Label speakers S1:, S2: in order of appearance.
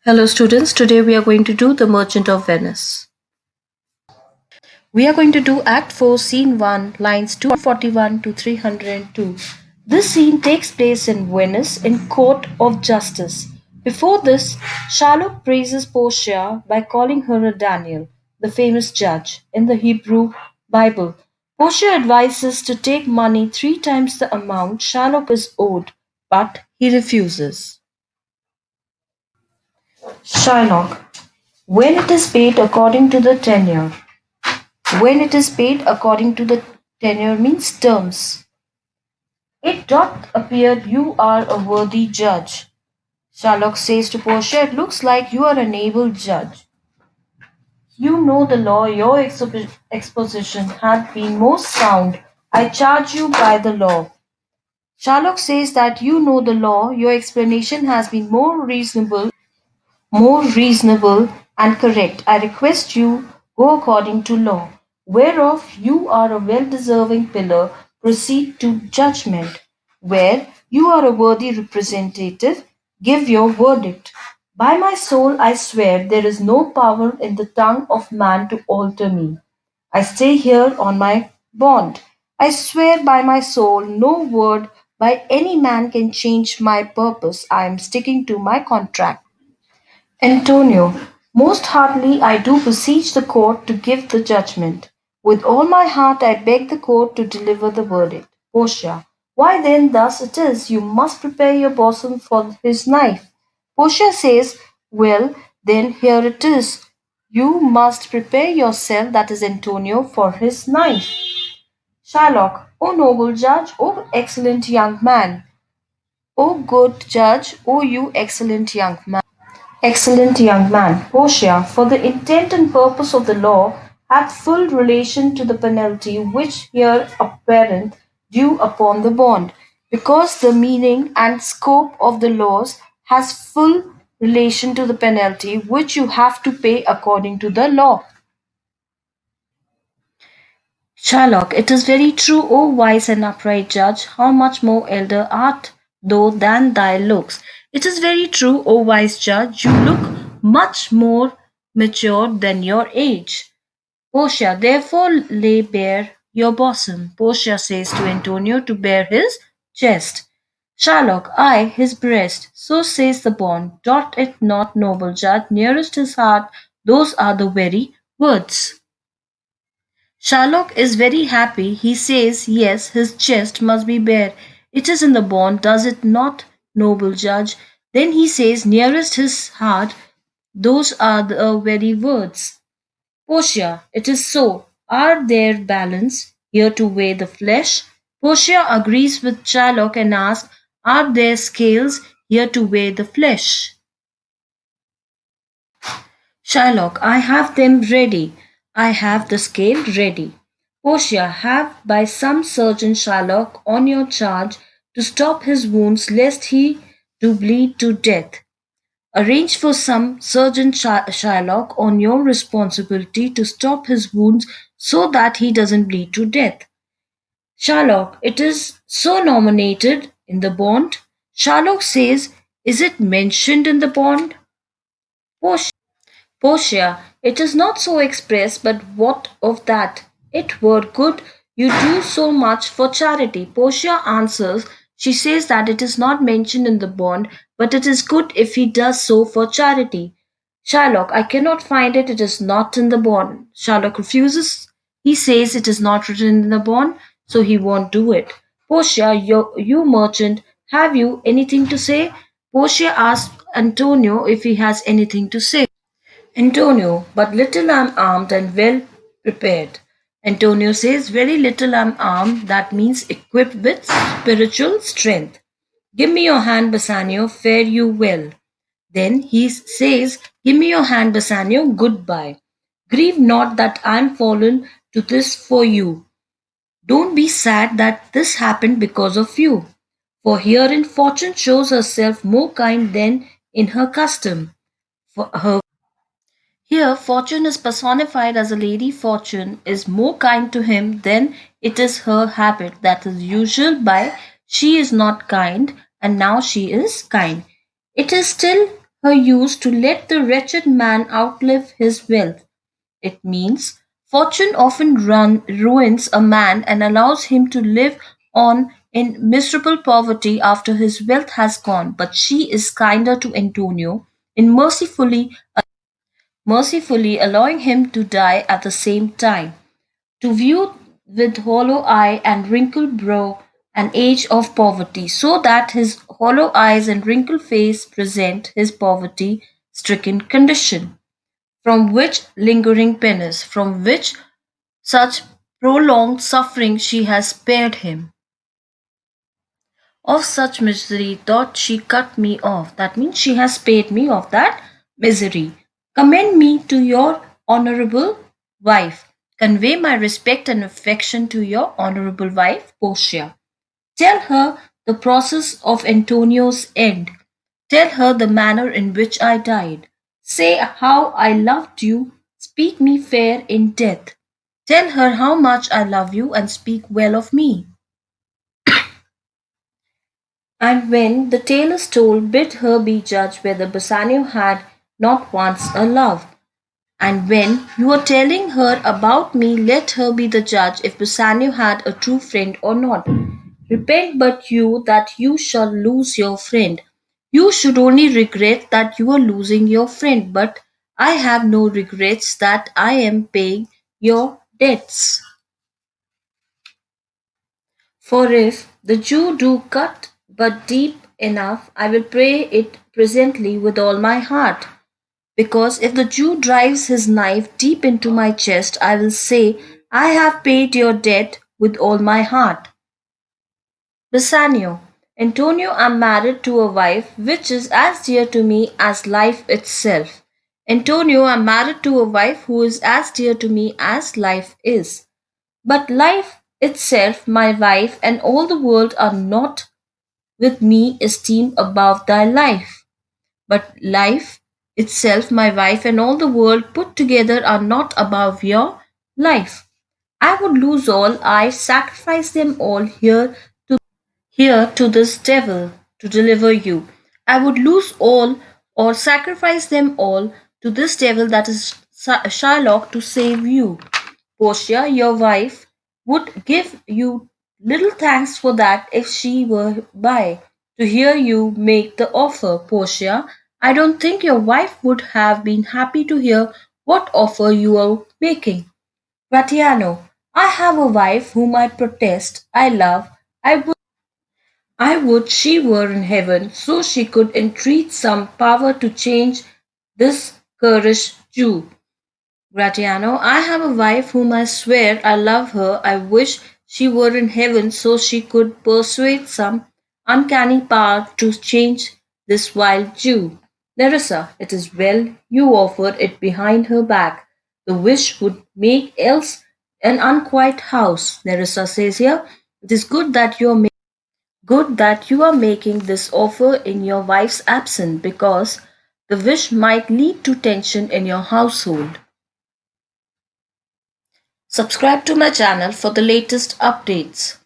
S1: Hello, students. Today we are going to do The Merchant of Venice. We are going to do Act 4, Scene 1, lines 241 to 302. This scene takes place in Venice in Court of Justice. Before this, Shylock praises Portia by calling her a Daniel, the famous judge, in the Hebrew Bible. Portia advises to take money three times the amount Shylock is owed, but he refuses. Shylock. When it is paid according to the tenure. When it is paid according to the tenure means terms. It doth appear you are a worthy judge. Sherlock says to Portia, it looks like you are an able judge. You know the law, your exposition hath been most sound. I charge you by the law. Sherlock says that you know the law, your explanation has been more reasonable and correct. I request you go according to law, whereof you are a well deserving pillar, proceed to judgment, where you are a worthy representative, give your verdict. By my soul I swear there is no power in the tongue of man to alter me. I stay here on my bond. I swear by my soul no word by any man can change my purpose. I am sticking to my contract. Antonio, most heartily I do beseech the court to give the judgment. With all my heart I beg the court to deliver the verdict. Portia, why then thus it is, you must prepare your bosom for his knife. Portia says, well, then here it is. You must prepare yourself, that is Antonio, for his knife. Shylock, O noble judge, O excellent young man, O good judge, O you excellent young man. Excellent young man, Portia, for the intent and purpose of the law hath full relation to the penalty which here apparent due upon the bond, because the meaning and scope of the laws has full relation to the penalty which you have to pay according to the law. Sherlock, it is very true, O wise and upright judge, how much more elder art thou than thy looks. It is very true, O wise judge, you look much more mature than your age. Portia, therefore lay bare your bosom. Portia says to Antonio to bare his chest. Shylock, I, his breast. So says the bond. Doth it not, noble judge, nearest his heart? Those are the very words. Sherlock is very happy. He says, yes, his chest must be bare. It is in the bond, does it not, noble judge? Then he says, nearest his heart, those are the very words. Portia, it is so. Are there balance here to weigh the flesh? Portia agrees with Sherlock and asks, are there scales here to weigh the flesh? Shylock, I have them ready. I have the scale ready. Portia, have by some surgeon Shylock on your charge to stop his wounds lest he do bleed to death. Arrange for some surgeon Shylock on your responsibility to stop his wounds so that he doesn't bleed to death. Shylock, it is so nominated in the bond. Shylock says, is it mentioned in the bond? Portia, it is not so expressed, but what of that? It were good you do so much for charity. Portia answers, she says that it is not mentioned in the bond, but it is good if he does so for charity. Shylock, I cannot find it, it is not in the bond. Shylock refuses. He says it is not written in the bond, so he won't do it. Portia, you merchant, have you anything to say? Portia asks Antonio if he has anything to say. Antonio, but little I'm armed and well prepared. Antonio says, very little I'm armed, that means equipped with spiritual strength. Give me your hand, Bassanio, fare you well. Then he says, give me your hand, Bassanio, goodbye. Grieve not that I'm fallen to this for you. Don't be sad that this happened because of you. For herein fortune shows herself more kind than in her custom. For her Here, Fortune is personified as a lady. Fortune is more kind to him than it is her habit. That is usual by she is not kind and now she is kind. It is still her use to let the wretched man outlive his wealth. It means fortune often ruins a man and allows him to live on in miserable poverty after his wealth has gone. But she is kinder to Antonio in mercifully allowing him to die at the same time. To view with hollow eye and wrinkled brow an age of poverty, so that his hollow eyes and wrinkled face present his poverty stricken condition, from which lingering penance, from which such prolonged suffering she has spared him. Of such misery doth she cut me off. That means she has spared me of that misery. Commend me to your honorable wife. Convey my respect and affection to your honorable wife, Portia. Tell her the process of Antonio's end. Tell her the manner in which I died. Say how I loved you. Speak me fair in death. Tell her how much I love you and speak well of me. And when the tale is told, bid her be judge whether Bassanio had not once a love. And when you are telling her about me, let her be the judge if Bassanio had a true friend or not. Repent but you that you shall lose your friend. You should only regret that you are losing your friend, but I have no regrets that I am paying your debts. For if the Jew do cut but deep enough, I will pray it presently with all my heart. Because if the Jew drives his knife deep into my chest, I will say, I have paid your debt with all my heart. Bassanio, Antonio, I am married to a wife which is as dear to me as life itself. Antonio, I am married to a wife who is as dear to me as life is. But life itself, my wife, and all the world are not with me esteemed above thy life. But life itself, my wife, and all the world put together are not above your life. I would lose all, I sacrifice them all here to this devil to deliver you. I would lose all or sacrifice them all to this devil that is Shylock to save you. Portia, your wife, would give you little thanks for that if she were by to hear you make the offer. Portia, I don't think your wife would have been happy to hear what offer you are making. Gratiano, I have a wife whom I protest I love. I would she were in heaven, so she could entreat some power to change this currish Jew. Gratiano, I have a wife whom I swear I love her. I wish she were in heaven so she could persuade some uncanny power to change this wild Jew. Nerissa, it is well you offer it behind her back. The wish would make else an unquiet house. Nerissa says here, it is good that you are making this offer in your wife's absence because the wish might lead to tension in your household. Subscribe to my channel for the latest updates.